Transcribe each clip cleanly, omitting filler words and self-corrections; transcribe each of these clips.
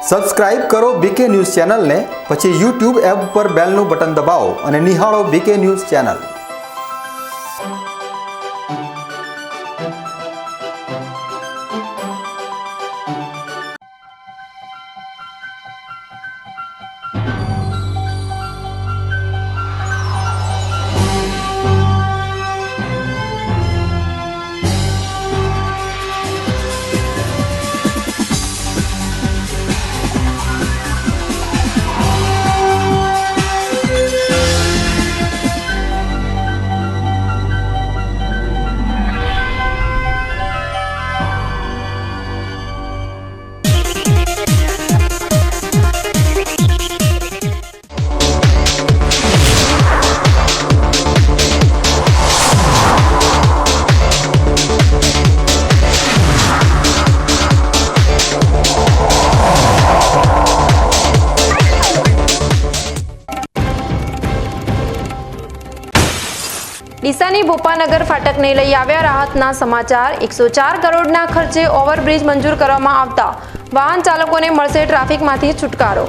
Subscribe કરો બીકે news ચેનલને, પછી YouTube એપ પર બેલનું બટન દબાવો અને નિહાળો બીકે ન્યૂઝ ચેનલ। ડીસાની ભોપાનગર ફાટકને લઈ આવ્યા રાહતના સમાચાર। 104 કરોડના ખર્ચે ઓવરબ્રિજ મંજૂર કરવામાં આવતા વાહન ચાલકોને મળશે ટ્રાફિકમાંથી છુટકારો।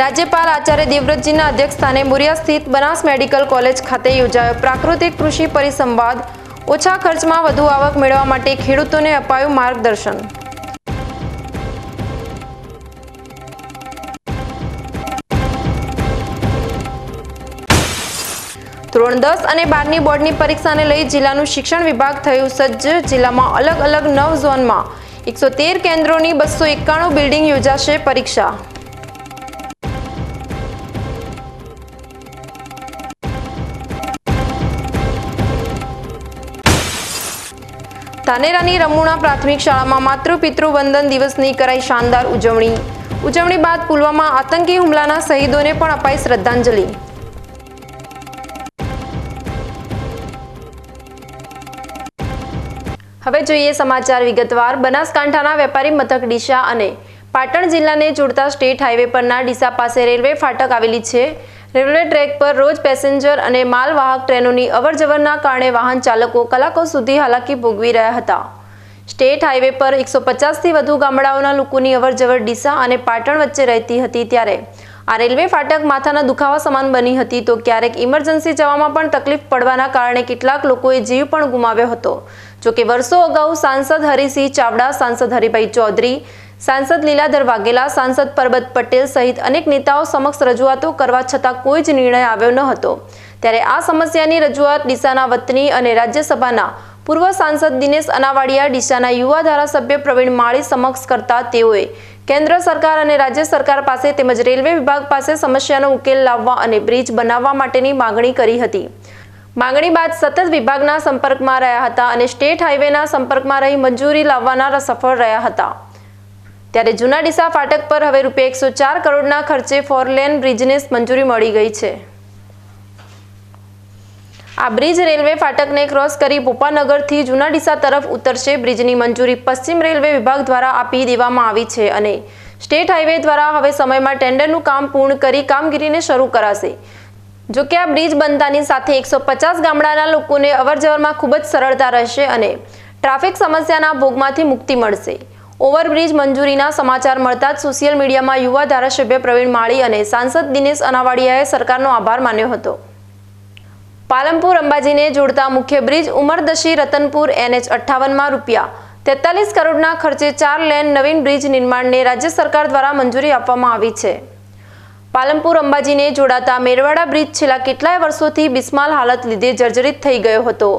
રાજ્યપાલ આચાર્ય દેવવ્રતજીના અધ્યક્ષસ્થાને મોરિયા સ્થિત બનાસ મેડિકલ કોલેજ ખાતે યોજાયો પ્રાકૃતિક કૃષિ પરિસંવાદ। ઓછા ખર્ચમાં વધુ આવક મેળવવા માટે ખેડૂતોને અપાયું માર્ગદર્શન। ધોરણ 10 અને 12ની બોર્ડની પરીક્ષાને લઈ જિલ્લાનું શિક્ષણ વિભાગ થયું સજ્જ। જિલ્લામાં અલગ અલગ 9 ઝોનમાં 113 કેન્દ્રોની 291 બિલ્ડિંગ યોજાશે પરીક્ષા। ધાનેરાની રમુણા પ્રાથમિક શાળામાં માતૃપિતૃ વંદન દિવસની કરાઈ શાનદાર ઉજવણી બાદ પુલવામા આતંકી હુમલાના શહીદોને પણ અપાઈ શ્રદ્ધાંજલિ। હવે જોઈએ સમાચાર વિગતવાર। બનાસકાંઠાના વેપારી મથક ડીસા અને પાટણ જિલ્લાને જોડતા સ્ટેટ હાઈવે પરના ડીસા પાસે રેલવે ફાટક આવેલી છે। રેલવે ટ્રેક પર રોજ પેસેન્જર અને માલવાહક ટ્રેનોની અવરજવરના કારણે વાહન ચાલકો કલાકો સુધી હાલાકી ભોગવી રહ્યા હતા। સ્ટેટ હાઈવે પર 150થી વધુ ગામડાઓના લોકોની અવરજવર ડીસા અને પાટણ વચ્ચે રહેતી હતી, ત્યારે આ રેલવે ફાટક માથાના દુખાવા સમાન બની હતી તો ક્યારેક ઇમરજન્સી જવામાં પણ તકલીફ પડવાના કારણે કેટલાક લોકોએ જીવ પણ ગુમાવ્યો હતો। જોકે વર્ષો અગાઉ સાંસદ હરીસિંહ ચાવડા, સાંસદ હરિભાઈ ચૌધરી, સાંસદ લીલાધર વાઘેલા, સાંસદ પરબત પટેલ સહિત અનેક નેતાઓ સમક્ષ રજૂઆતો કરવા છતાં કોઈ જ નિર્ણય આવ્યો ન હતો। ત્યારે આ સમસ્યાની રજૂઆત ડીસાના વતની અને રાજ્યસભાના પૂર્વ સાંસદ દિનેશ અનાવાડિયા, ડીસાના યુવા ધારાસભ્ય પ્રવીણ માળી સમક્ષ કરતા તેઓએ કેન્દ્ર સરકાર અને રાજ્ય સરકાર પાસે તેમજ રેલવે વિભાગ પાસે સમસ્યાનો ઉકેલ લાવવા અને બ્રિજ બનાવવા માટેની માંગણી કરી હતી। માંગણી બાદ સતત વિભાગના સંપર્કમાં રહ્યા હતા અને સ્ટેટ હાઈવેના સંપર્કમાં રહી મંજૂરી લાવવાના સફળ રહ્યા હતા। ત્યારે જૂના ડીસા ફાટક પર હવે ₹104 કરોડના ખર્ચે 4 લેન બ્રિજને મંજૂરી મળી ગઈ છે। આ બ્રિજ રેલવે ફાટકને ક્રોસ કરી ભોપાનગરથી જૂના ડીસા તરફ ઉતરશે। બ્રિજની મંજૂરી પશ્ચિમ રેલવે વિભાગ દ્વારા આપી દેવામાં આવી છે અને સ્ટેટ હાઈવે દ્વારા હવે સમયમાં ટેન્ડરનું કામ પૂર્ણ કરી કામગીરીને શરૂ કરાશે। જો કે આ બ્રિજ બનતાની સાથે 150 ગામડાના લોકોને અવરજવરમાં ખૂબ જ સરળતા રહેશે અને ટ્રાફિક સમસ્યાના ભોગમાંથી મુક્તિ મળશે। ઓવરબ્રિજ મંજૂરીના સમાચાર મળતા જ સોશિયલ મીડિયામાં યુવા ધારાસભ્ય પ્રવીણ માળી અને સાંસદ દિનેશ અનાવાડિયાએ સરકારનો આભાર માન્યો હતો। પાલનપુર અંબાજીને જોડતા મુખ્ય બ્રિજ ઉમરદશી રતનપુર NH58માં ₹43 કરોડના ખર્ચે 4 લેન નવીન બ્રિજ નિર્માણને રાજ્ય સરકાર દ્વારા મંજૂરી આપવામાં આવી છે। પાલનપુર અંબાજીને જોડાતા મેરવાડા બ્રિજ છેલ્લા કેટલાય વર્ષોથી બિસ્માલ હાલત લીધે જર્જરિત થઈ ગયો હતો।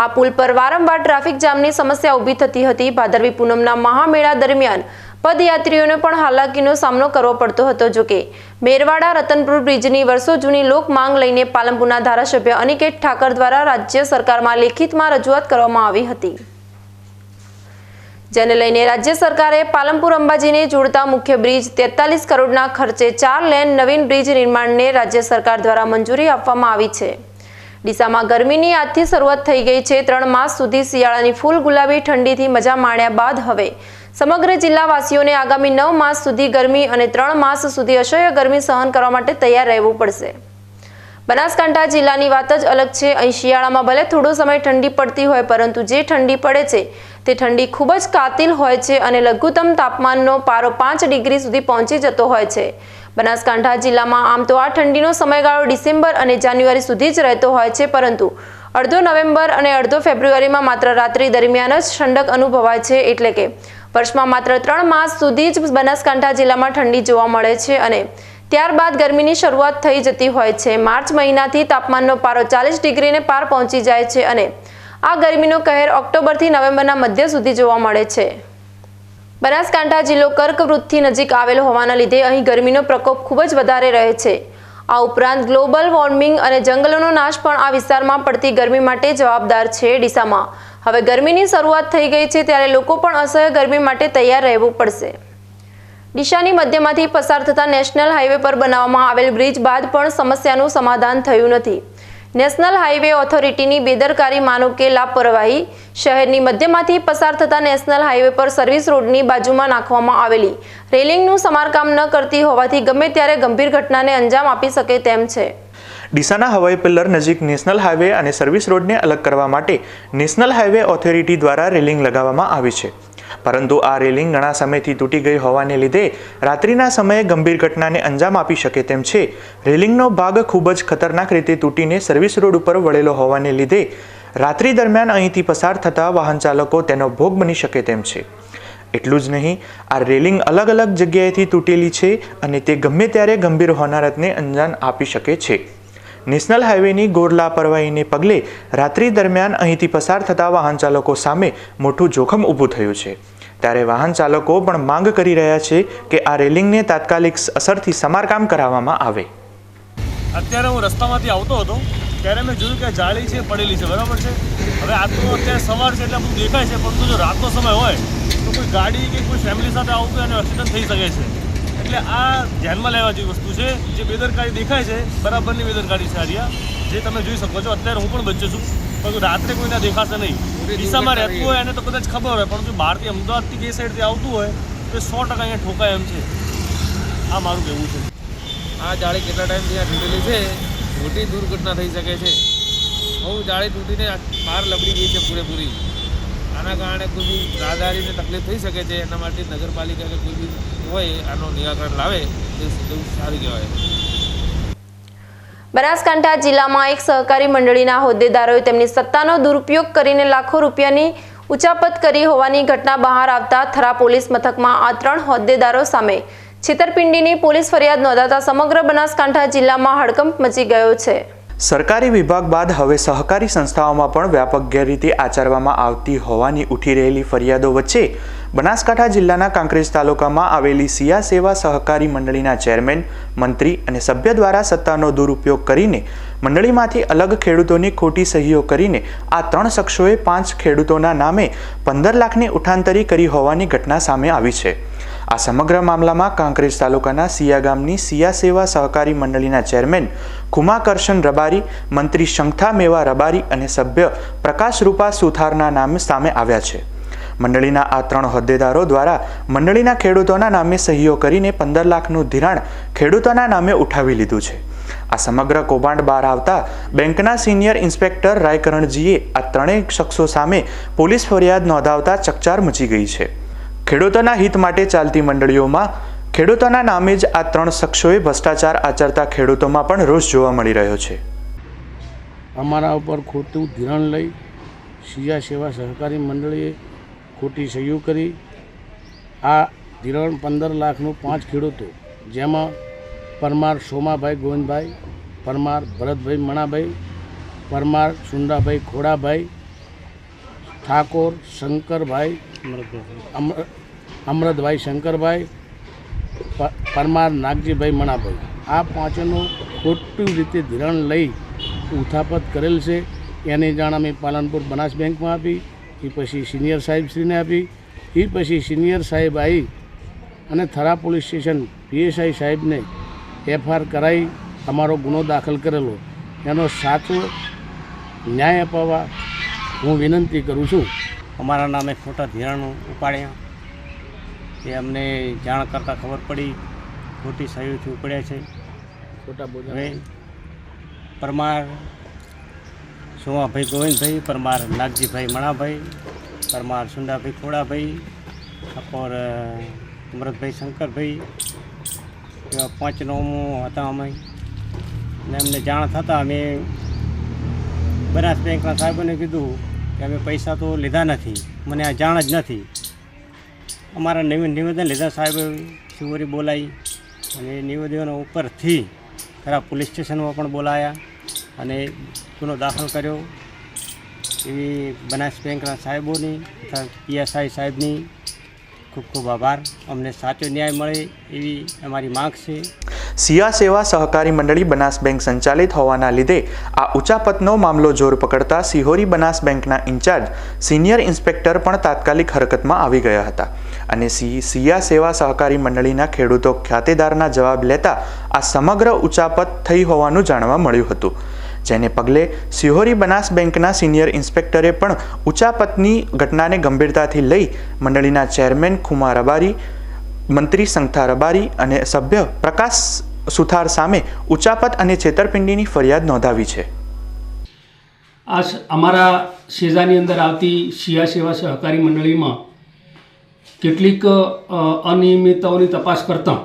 આ પુલ પર વારંવાર ટ્રાફિક જામની સમસ્યા ઊભી થતી હતી। ભાદરવી પૂનમના મહામેળા દરમિયાન પદયાત્રીઓને પણ હાલાકીનો સામનો કરવો પડતો હતો। જોકે મેરવાડા રતનપુર બ્રિજની વર્ષો જૂની લોક માંગ લઈને પાલનપુરના ધારાસભ્ય અનિકેત ઠાકર દ્વારા રાજ્ય સરકારમાં લેખિતમાં રજૂઆત કરવામાં આવી હતી, જેને લઈને રાજ્ય સરકારે પાલનપુર અંબાજીને જોડતા મુખ્ય બ્રિજ 43 કરોડના ખર્ચે 4 લેન નવીન બ્રિજ નિર્માણને રાજ્ય સરકાર દ્વારા મંજૂરી આપવામાં આવી છે। ડીસામાં ગરમીની આજથી શરૂઆત થઈ ગઈ છે। 3 માસ સુધી શિયાળાની ફૂલ ગુલાબી ઠંડીથી મજા માણ્યા બાદ હવે સમગ્ર જિલ્લાવાસીઓને આગામી 9 માસ સુધી ગરમી અને 3 માસ સુધી અસહ્ય ગરમી સહન કરવા માટે તૈયાર રહેવું પડશે। બનાસકાંઠા જિલ્લાની વાત જ અલગ છે। અહીં શિયાળામાં ભલે થોડો સમય ઠંડી પડતી હોય, પરંતુ જે ઠંડી પડે છે તે ઠંડી ખૂબ જ કાતિલ હોય છે અને લઘુત્તમ તાપમાનનો પારો 5 ડિગ્રી સુધી પહોંચી જતો હોય છે। બનાસકાંઠા જિલ્લામાં આમ તો આ ઠંડીનો સમયગાળો ડિસેમ્બર અને જાન્યુઆરી સુધી જ રહેતો હોય છે, પરંતુ અડધો નવેમ્બર અને અડધો ફેબ્રુઆરીમાં માત્ર રાત્રિ દરમિયાન જ ઠંડક અનુભવાય છે। એટલે કે વર્ષમાં માત્ર 3 માસ સુધી જ બનાસકાંઠા જિલ્લામાં ઠંડી જોવા મળે છે અને ત્યારબાદ ગરમીની શરૂઆત થઈ જતી હોય છે। માર્ચ મહિનાથી તાપમાનનો પારો 40 ડિગ્રીને પાર પહોંચી જાય છે અને આ ગરમીનો કહેર ઓક્ટોબરથી નવેમ્બરના મધ્ય સુધી જોવા મળે છે। બનાસકાંઠા જિલ્લો કર્કવૃતથી નજીક આવેલો હોવાના લીધે અહીં ગરમીનો પ્રકોપ ખૂબ જ વધારે રહે છે। આ ઉપરાંત ગ્લોબલ વોર્મિંગ અને જંગલોનો નાશ પણ આ વિસ્તારમાં પડતી ગરમી માટે જવાબદાર છે। ડીસામાં હવે ગરમીની શરૂઆત થઈ ગઈ છે, ત્યારે લોકો પણ અસહ્ય ગરમી માટે તૈયાર રહેવું પડશે। ડીસાની મધ્યમાંથી પસાર થતા નેશનલ હાઈવે પર બનાવવામાં આવેલ બ્રિજ બાદ પણ સમસ્યાનું સમાધાન થયું નથી। નેશનલ હાઈવે ઓથોરિટીની બેદરકારી માનો કે લાપરવાહી। શહેરની મધ્યમાંથી પસાર થતા નેશનલ હાઈવે પર સર્વિસ રોડની બાજુમાં નાખવામાં આવેલી રેલિંગનું સમારકામ ન કરતી હોવાથી ગમે ત્યારે ગંભીર ઘટનાને અંજામ આપી શકે તેમ છે। ડીસાના હવાઈ પિલ્લર નજીક નેશનલ હાઈવે અને સર્વિસ રોડને અલગ કરવા માટે નેશનલ હાઈવે ઓથોરિટી દ્વારા રેલિંગ લગાવવામાં આવી છે, પરંતુ આ રેલિંગ ઘણા સમયથી તૂટી ગઈ હોવાને લીધે રાત્રિના સમયે ગંભીર ઘટનાને અંજામ આપી શકે તેમ છે। રેલિંગનો ભાગ ખૂબ જ ખતરનાક રીતે તૂટીને સર્વિસ રોડ ઉપર વળેલો હોવાને લીધે રાત્રિ દરમિયાન અહીંથી પસાર થતા વાહન ચાલકો તેનો ભોગ બની શકે તેમ છે। એટલું જ નહીં, આ રેલિંગ અલગ અલગ જગ્યાએથી તૂટેલી છે અને તે ગમે ત્યારે ગંભીર હોનારતને અંજામ આપી શકે છે। નેશનલ હાઈવેની ઘોર લાપરવાહીને પગલે રાત્રિ દરમિયાન અહીંથી પસાર થતા વાહન ચાલકો સામે મોટું જોખમ ઊભું થયું છે। ત્યારે વાહન ચાલકો પણ માંગ કરી રહ્યા છે કે આ રેલિંગને તાત્કાલિક અસરથી સમારકામ કરાવવામાં આવે। અત્યારે હું રસ્તામાંથી આવતો હતો ત્યારે મેં જોયું કે જાળી છે પડેલી છે, બરાબર છે। હવે આ તો અત્યારે સવાર છે એટલે બધું દેખાય છે, પરંતુ જો રાતનો સમય હોય તો કોઈ ગાડી કે કોઈ ફેમિલી સાથે આવતું હોય અને એક્સિડન્ટ થઈ શકે છે। એટલે આ ધ્યાનમાં લેવા જેવી વસ્તુ છે। જે બેદરકારી દેખાય છે, બરાબરની બેદરકારી છે આર્યા, જે તમે જોઈ શકો છો। અત્યારે હું પણ બચ્યો છું, પરંતુ રાત્રે કોઈને દેખાશે નહીં। ડીસામાં રહેતું હોય એને તો કદાચ ખબર હોય, પરંતુ બહારથી અમદાવાદથી જે સાઈડથી આવતું હોય તો 100% અહીંયા ઠોકાય એમ છે। આ મારું કહેવું છે। આ જાળી કેટલા ટાઈમથી આ તૂટેલી છે, મોટી દુર્ઘટના થઈ શકે છે। બહુ જાળી તૂટીને બહાર લબડી ગઈ છે પૂરેપૂરી। આના કારણે કોઈ બી રાહદારીને તકલીફ થઈ શકે છે। એના માટે નગરપાલિકા કે કોઈ બી હોય આનો નિરાકરણ લાવે તે સારું કહેવાય। બનાસકાંઠા જિલ્લામાં એક સહકારી મંડળીના હોદ્દેદારોએ તેમની સત્તાનો દુરુપયોગ કરીને લાખો રૂપિયાની ઉચાપત કરી હોવાની ઘટના બહાર આવતા થરા પોલીસ મથકમાં આ 3 હોદ્દેદારો સામે છેતરપિંડીની પોલીસ ફરિયાદ નોંધાતા સમગ્ર બનાસકાંઠા જિલ્લામાં હડકંપ મચી ગયો છે। સરકારી વિભાગ બાદ હવે સહકારી સંસ્થાઓમાં પણ વ્યાપક ગેરરીતિ આચરવામાં આવતી હોવાની ઉઠી રહેલી ફરિયાદો વચ્ચે બનાસકાંઠા જિલ્લાના કાંકરેજ તાલુકામાં આવેલી સિયા સેવા સહકારી મંડળીના ચેરમેન, મંત્રી અને સભ્ય દ્વારા સત્તાનો દુરુપયોગ કરીને મંડળીમાંથી અલગ ખેડૂતોની ખોટી સહીઓ કરીને આ 3 શખ્સોએ 5 ખેડૂતોના નામે 15 લાખની ઉઠાંતરી કરી હોવાની ઘટના સામે આવી છે। આ સમગ્ર મામલામાં કાંકરેજ તાલુકાના સિયા ગામની સિયા સેવા સહકારી મંડળીના ચેરમેન ખુમાકર્ષણ રબારી, મંત્રી શંખા મેવા રબારી અને સભ્ય પ્રકાશ રૂપા સુથારના નામ સામે આવ્યા છે। મંડળીના આ 3 હોદ્દેદારો દ્વારા મંડળીના ખેડૂતોના નામે સહીઓ કરીને 15 લાખનું ધિરાણ ખેડૂતોના નામે ઉઠાવી લીધું છે। આ સમગ્ર કૌભાંડ બહાર આવતા બેંકના સિનિયર ઇન્સ્પેક્ટર રાયકરણજીએ આ 3 શખ્સો સામે પોલીસ ફરિયાદ નોંધાવતા ચકચાર મચી ગઈ છે। ખેડૂતોના હિત માટે ચાલતી મંડળીઓમાં ખેડૂતોના નામે જ આ 3 શખ્સોએ ભ્રષ્ટાચાર આચરતા ખેડૂતોમાં પણ રોષ જોવા મળી રહ્યો છે। અમારા ઉપર ખોટું ધિરાણ લઈ સિયા સેવા સહકારી મંડળીએ ખોટી સહીઓ કરી આ ધિરાણ 15 લાખનું 5 ખેડૂતો, જેમાં પરમાર સોમાભાઈ ગોવિંદભાઈ, પરમાર ભરતભાઈ મણાભાઈ, પરમાર સુંડાભાઈ ખોડાભાઈ, ઠાકોર શંકરભાઈ અમરતભાઈ શંકરભાઈ, પરમાર નાગજીભાઈ મણાભાઈ, આ 5નું ખોટી રીતે ધિરાણ લઈ ઉઠાપત કરેલ છે। એની જાણ અમે પાલનપુર બનાસ બેંકમાં આપી, એ પછી સિનિયર સાહેબશ્રીને આપી, એ પછી સિનિયર સાહેબ આવી અને થરા પોલીસ સ્ટેશન PSI સાહેબને FR કરાવી અમારો ગુનો દાખલ કરેલો। એનો સાચો ન્યાય અપાવવા હું વિનંતી કરું છું। અમારા નામે ખોટા ધિરાણો ઉપાડ્યા, એ અમને જાણ કરતાં ખબર પડી, ખોટી સહીઓથી ઉપડ્યા છે। ખોટા બોલ હવે પરમાર સોમાભાઈ ગોવિંદભાઈ, પરમાર નાગજીભાઈ મણાભાઈ, પરમાર સુંડાભાઈ ખોડાભાઈ, અપોર અમૃતભાઈ શંકરભાઈ, એવા 5 નામો હતા અમે. ને અમને જાણ થતાં અમે બનાસ બેંકના સાહેબોને કીધું કે અમે પૈસા તો લીધા નથી, મને આ જાણ જ નથી. અમારા નિવેદન લીધા સાહેબે શિવોરી બોલાવી અને નિવેદનો ઉપરથી ખરા પોલીસ સ્ટેશનમાં પણ બોલાયા અને ગુનો દાખલ કર્યો. એવી બનાસ બેંકના સાહેબોની તથા પીએસઆઈ સાહેબની ખૂબ ખૂબ આભાર. અમને સાચો ન્યાય મળે એવી અમારી માંગ છે. સિયા સેવા સહકારી મંડળી બનાસ બેંક સંચાલિત હોવાના લીધે આ ઉચાપતનો મામલો જોર પકડતા સિહોરી બનાસ બેંકના ઇન્ચાર્જ સિનિયર ઇન્સ્પેક્ટર પણ તાત્કાલિક હરકતમાં આવી ગયા હતા અને સિયા સેવા સહકારી મંડળીના ખેડૂતો ખાતેદારના જવાબ લેતા આ સમગ્ર ઉચાપત થઈ હોવાનું જાણવા મળ્યું હતું. જેને પગલે સિહોરી બનાસ બેંકના સિનિયર ઇન્સ્પેક્ટરે પણ ઉચાપતની ઘટનાને ગંભીરતાથી લઈ મંડળીના ચેરમેન ખુમા રબારી, મંત્રી સંગથા રબારી અને સભ્ય પ્રકાશ સુથાર સામે ઉચાપત અને છેતરપિંડીની ફરિયાદ નોંધાવી છે. આ અમારા શેજાની અંદર આવતી સિયા સેવા સહકારી મંડળીમાં કેટલીક અનિયમિતતાઓની તપાસ કરતાં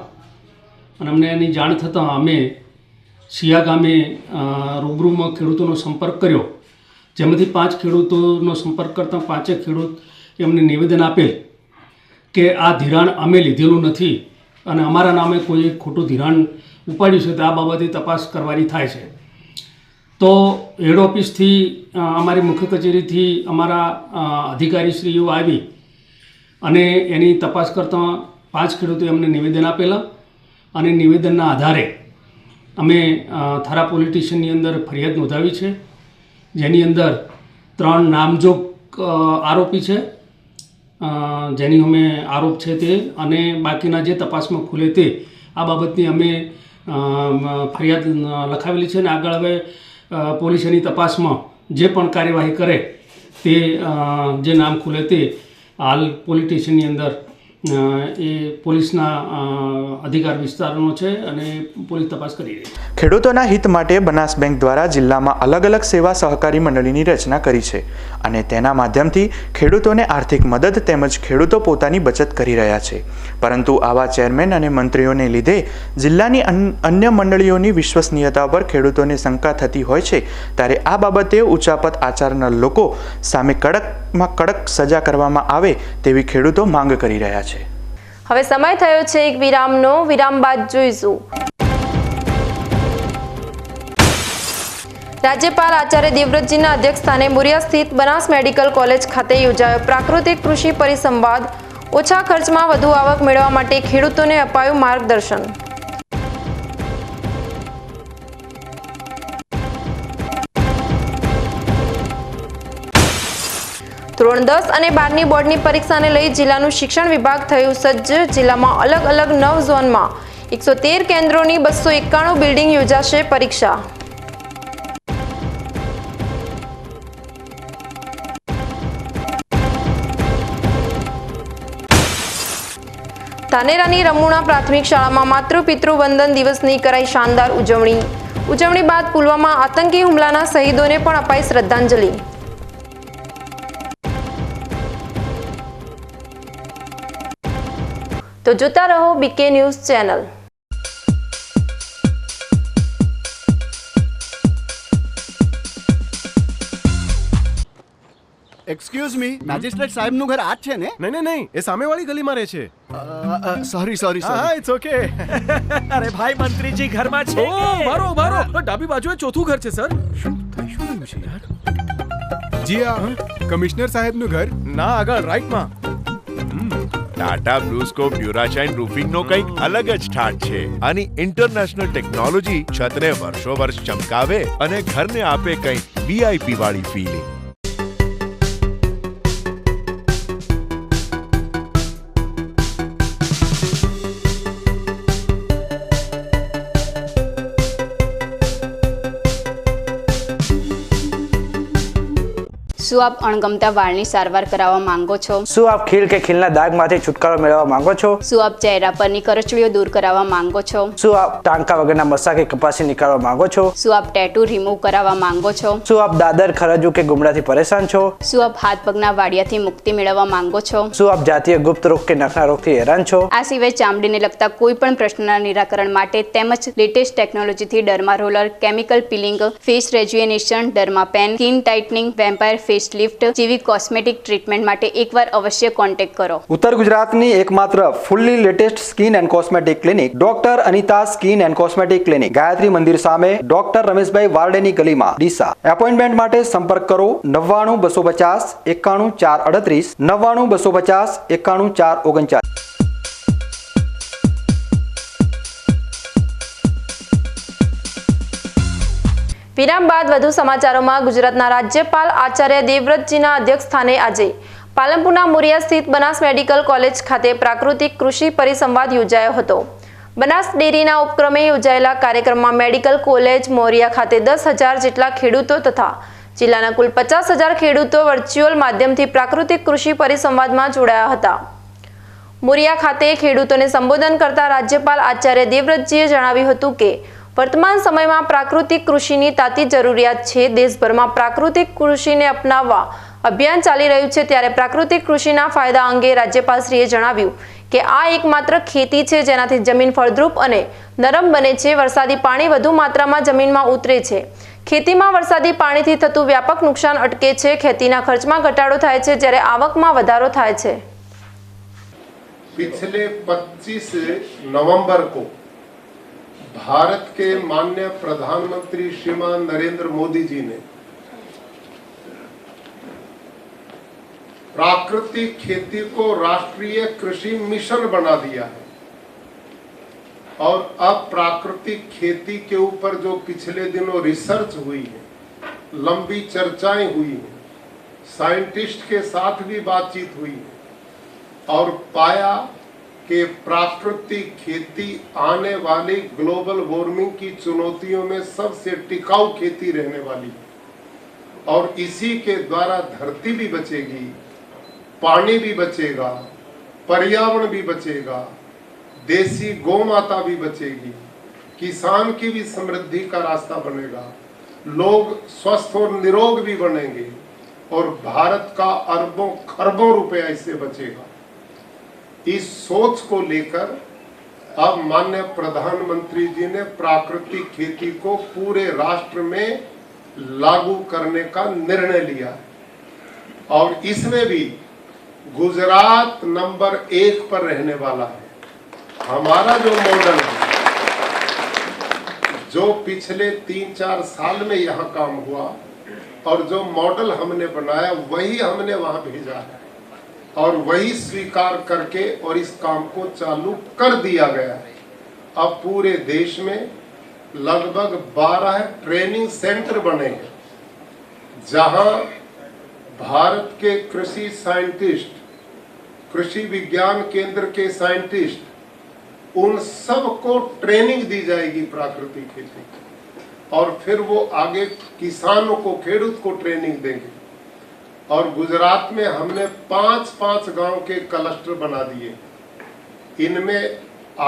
અને અમને એની જાણ થતાં અમે સિયા ગામે રૂબરૂમાં ખેડૂતોનો સંપર્ક કર્યો, જેમાંથી 5 ખેડૂતોનો સંપર્ક કરતાં 5 ખેડૂત એમને નિવેદન આપેલ કે આ ધિરાણ અમે લીધેલું નથી અને અમારા નામે કોઈ ખોટું ધિરાણ ઉપાડ્યું છે, તો આ બાબતે તપાસ કરવાની થાય છે. તો હેડ ઓફિસથી અમારી મુખ્ય કચેરીથી અમારા અધિકારીશ્રીઓ આવી અને એની તપાસ કરતાં 5 ખેડૂતોએ અમને નિવેદન આપેલા અને નિવેદનના આધારે અમે થારા પોલીસ સ્ટેશનની અંદર ફરિયાદ નોંધાવી છે, જેની અંદર 3 નામજોગ આરોપી છે જેની અમે આરોપ છે તે, અને બાકીના જે તપાસમાં ખુલે તે આ બાબતની અમે ફરિયાદ લખાવેલી છે અને આગળ હવે પોલીસ એની તપાસમાં જે પણ કાર્યવાહી કરે તે જે નામ ખુલે તે હાલ પોલીસ સ્ટેશનની અંદર એ પોલીસના અધિકાર વિસ્તારનો છે અને પોલીસ તપાસ કરી રહી છે. ખેડૂતોના હિત માટે બનાસ બેંક દ્વારા જિલ્લામાં અલગ અલગ સેવા સહકારી મંડળીની રચના કરી છે અને તેના માધ્યમથી ખેડૂતોને આર્થિક મદદ તેમજ ખેડૂતો પોતાની બચત કરી રહ્યા છે. પરંતુ આવા ચેરમેન અને મંત્રીઓને લીધે જિલ્લાની અન્ય મંડળીઓની વિશ્વસનીયતા પર ખેડૂતોને શંકા થતી હોય છે, ત્યારે આ બાબતે ઉચાપત આચરનાર લોકો સામે કડકમાં કડક સજા કરવામાં આવે તેવી ખેડૂતો માંગ કરી રહ્યા છે. હવે સમય થયો છે એક વિરામનો. વિરામ બાદ જોઈશું. રાજ્યપાલ આચાર્ય દેવવ્રતજીના અધ્યક્ષસ્થાને મુરિયા સ્થિત બનાસ મેડિકલ કોલેજ ખાતે યોજાયો પ્રાકૃતિક કૃષિ પરિસંવાદ. ઓછા ખર્ચમાં વધુ આવક મેળવવા માટે ખેડૂતોને અપાયું માર્ગદર્શન. ધોરણ 10 અને 12ની બોર્ડની પરીક્ષાને લઈ જિલ્લાનું શિક્ષણ વિભાગ થયું સજ્જ. જિલ્લામાં અલગ અલગ 9 ઝોનમાં 113 કેન્દ્રોની 291 બિલ્ડિંગ યોજાશે પરીક્ષા. ધાનેરાની રમુણા પ્રાથમિક શાળામાં માતૃપિતૃ વંદન દિવસની કરાઈ શાનદાર ઉજવણી. ઉજવણી બાદ પુલવામા આતંકી હુમલાના શહીદોને પણ અપાઈ શ્રદ્ધાંજલિ. તો જોતા રહો BK news channel. Excuse me, magistrate સાહેબનું ઘર આ જ છે ને? નહીં, એ સામેવાળી ગલીમાં રહે છે. સોરી હા, ઇટ્સ ઓકે. અરે ભાઈ, મંત્રીજી ઘરમાં છે. ઓ મારો ડાબી બાજુએ ચોથું ઘર છે સર. શું થયું છે યાર? જી હા, કમિશનર સાહેબનું ઘર. ના, આગળ રાઈટમાં. ટાટા બ્લુસ્કોપ ડ્યુરાશાઇન રૂફિંગનો કંઈક અલગ જ ઠાઠ છે. આની ઇન્ટરનેશનલ ટેકનોલોજી છતને વર્ષો વર્ષ ચમકાવે અને ઘરને આપે કંઈક વીઆઈપી વાળી ફીલિંગ. શું આપ અણગમતા વાળની સારવાર કરાવવા માંગો છો? શું આપ ખીલ કે ખીલના દાગમાંથી છુટકારો મેળવવા માંગો છો? શું આપ ચહેરા પરની કરચલીઓ દૂર કરાવવા માંગો છો? શું આપ ટાંકા વગરના મસા કે કપાસી નીકાળવા માંગો છો? શું આપ ટેટુ રિમૂવ કરાવવા માંગો છો? શું આપ દાદર ખરજુ કે ગુમડાથી પરેશાન છો? શું આપ હાથ પગના વાડિયાથી મુક્તિ મેળવવા માંગો છો? શું આપ જાતીય ગુપ્ત રોગ કે નખના રોગથી હેરાન છો? આ સિવાય ચામડીને લગતા કોઈ પણ પ્રશ્નના નિરાકરણ માટે તેમજ લેટેસ્ટ ટેકનોલોજીથી derma roller, chemical peeling, face rejuvenation, derma pen, skin tightening, vampire face lift જેવી કોસ્મેટિક ટ્રીટમેન્ટ માટે એકવાર અવશ્ય કોન્ટેક્ટ કરો. ઉત્તર ગુજરાતની એકમાત્ર fully latest skin and cosmetic clinic doctor Anita skin and cosmetic clinic, Gayatri Mandir સામે, ડોક્ટર રમેશભાઈ વારડેની ગલીમાં, ડીસા. એપોઇન્ટમેન્ટ માટે સંપર્ક કરો 99 250 91 438, 99 250 91 439. વિરામ બાદ વધુ સમાચારોમાં. ગુજરાતના રાજ્યપાલ આચાર્ય દેવવ્રતજીના અધ્યક્ષસ્થાને આજે પાલનપુરના મોરિયા સ્થિત બનાસ મેડિકલ કોલેજ ખાતે પ્રાકૃતિક કૃષિ પરિસંવાદ યોજાયો હતો. બનાસ ડેરીના ઉપક્રમે યોજાયેલા કાર્યક્રમમાં મેડિકલ કોલેજ મોરિયા ખાતે 10,000 જેટલા ખેડૂતો તથા જિલ્લાના કુલ 50,000 ખેડૂતો વર્ચ્યુઅલ માધ્યમથી પ્રાકૃતિક કૃષિ પરિસંવાદમાં જોડાયા હતા. મોરિયા ખાતે ખેડૂતોને સંબોધન કરતા રાજ્યપાલ આચાર્ય દેવવ્રતજીએ જણાવ્યું હતું કે વર્તમાન સમયમાં પ્રાકૃતિક કૃષિની તાતી જરૂરિયાત છે. દેશભરમાં પ્રાકૃતિક કૃષિને અપનાવવા અભિયાન ચાલી રહ્યું છે, ત્યારે પ્રાકૃતિક કૃષિના ફાયદા અંગે રાજ્યપાલશ્રીએ જણાવ્યું કે આ એકમાત્ર ખેતી છે જેનાથી જમીન ફળદ્રુપ અને નરમ બને છે. વરસાદી પાણી વધુ માત્રામાં જમીનમાં ઉતરે છે. ખેતીમાં વરસાદી પાણીથી થતું વ્યાપક નુકસાન અટકે છે. ખેતીના ખર્ચમાં ઘટાડો થાય છે, જ્યારે આવકમાં વધારો થાય છે. पिछले 25 नवंबर को भारत के माननीय प्रधानमंत्री श्रीमान नरेंद्र मोदी जी ने प्राकृतिक खेती को राष्ट्रीय कृषि मिशन बना दिया है और अब प्राकृतिक खेती के ऊपर जो पिछले दिनों रिसर्च हुई है, लंबी चर्चाएं हुई हैं, साइंटिस्ट के साथ भी बातचीत हुई है और पाया कि प्राकृतिक खेती आने वाली ग्लोबल वार्मिंग की चुनौतियों में सबसे टिकाऊ खेती रहने वाली है और इसी के द्वारा धरती भी बचेगी, पानी भी बचेगा, पर्यावरण भी बचेगा, देसी गौ माता भी बचेगी, किसान की भी समृद्धि का रास्ता बनेगा, लोग स्वस्थ और निरोग भी बनेंगे और भारत का अरबों खरबों रुपया इससे बचेगा. इस सोच को लेकर अब माननीय प्रधानमंत्री जी ने प्राकृतिक खेती को पूरे राष्ट्र में लागू करने का निर्णय लिया है और इसमें भी गुजरात नंबर 1 पर रहने वाला है. हमारा जो मॉडल है, जो पिछले 3-4 साल में यहाँ काम हुआ और जो मॉडल हमने बनाया वही हमने वहां भेजा है और वही स्वीकार करके और इस काम को चालू कर दिया गया है. अब पूरे देश में लगभग 12 ट्रेनिंग सेंटर बने हैं जहां भारत के कृषि साइंटिस्ट, कृषि विज्ञान केंद्र के साइंटिस्ट, उन सबको ट्रेनिंग दी जाएगी प्राकृतिक खेती और फिर वो आगे किसानों को, खेडूत को ट्रेनिंग देंगे. और गुजरात में हमने 5-5 गांव के क्लस्टर बना दिए. इनमें